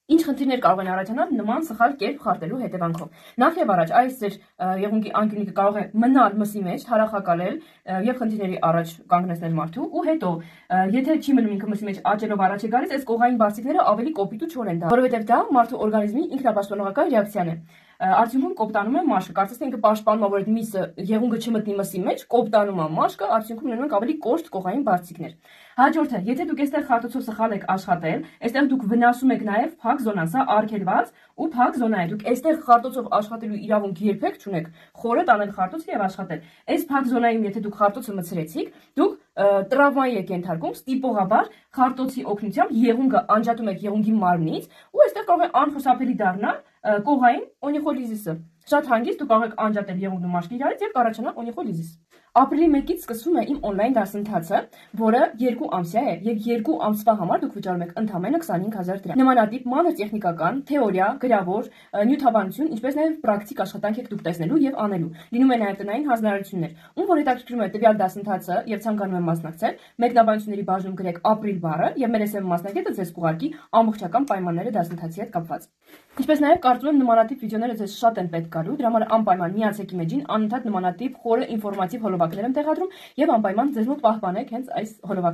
Ինչ խնդիրներ կարող են առաջանալ նման սխալ կերպ խարտելու հետևանքով։ Նախ եւ առաջ այս ձեր եղունգի անկյունիկը կարող է մնալ մսի մեջ, թարախակալել եւ խնդիրների առաջ կանգնեցնել մարդու, ու հետո եթե չի մնում ինքը մսի մեջ աճելով առաջ է գալիս, այս կողային բարձիկները ավելի կոպիտ ու չոր են դա, որովհետեւ դա մարդու օրգանիզմի ինքնապաշտպանողական ռեակցիան է։ Արդյունքում կոպտանում է մաշկը, կարծես թե ինքը պաշտպանում է, որ այդ միսը եղունգը չմտնի մսի մեջ, կոպտանում է մաշկը, արդյունքում ունենում ենք ավելի կոշտ կողային բարձիկներ։ Հաջորդը, եթե դուք այստեղ խարտոցով սխալ եք աշխատել, այստեղ դուք վնասում եք նաև փակ զոնան, սա արգելված ու փակ զոնա է։ Դուք այստեղ խարտոցով աշխատելու իրավունք երբեք չունեք։ Խորը տանել խարտոցը եւ աշխատել։ Այս փակ զոնայում եթե դուք խարտոցը մցրեցիք, դուք տրավմայի եք ենթարկում, ստիպողաբար խարտոցի օգնությամբ եղունգը անջատում եք եղունգի մարմնից, ու այստեղ կարող է անխուսափելի դառնալ կողային օնիխոլիզիսը։ Շատ հանգիստ դուք կարող եք անջատել եղունգն ու մաշկը իրարից եւ կառաջանա օնիխոլիզիս։ Ապրիլի 1-ից սկսվում է իմ օնլայն դասընթացը, որը 2 ամսյա է, եւ 2 ամսվա համար դուք վճարում եք ընդամենը 25000 դրամ։ Նմանատիպ մանր տեխնիկական, թեորիա, գրավոր, նյութաբանություն, ինչպես նաեւ պրակտիկ աշխատանք եք դուք տեսնելու եւ անելու։ Լինում է նաեւ տնային հանձնարարություններ։ Ում որ հետաքրքրում է տվյալ դասընթացը եւ ցանկանում է մասնակցել, մեկնաբանությունների բաժնում գրեք ապրիլ բառը եւ մեր SM մասնագետը ձեզ կուղարկի ամբողջական պայմանները դասընթացի հետ կապված։ Ինչպես նաեւ կարծում եմ նմանատիպ վիդեոները ձեզ շատ են պետք գալու, դրա համար անպայման միացեք իմ էջին, անընդհատ նմանատիպ խորը ինֆորմատիվ հոլովակներ եմ տեղադրում եւ անպայման ձեզ մոտ պահպանեք հենց այս հոլովակները։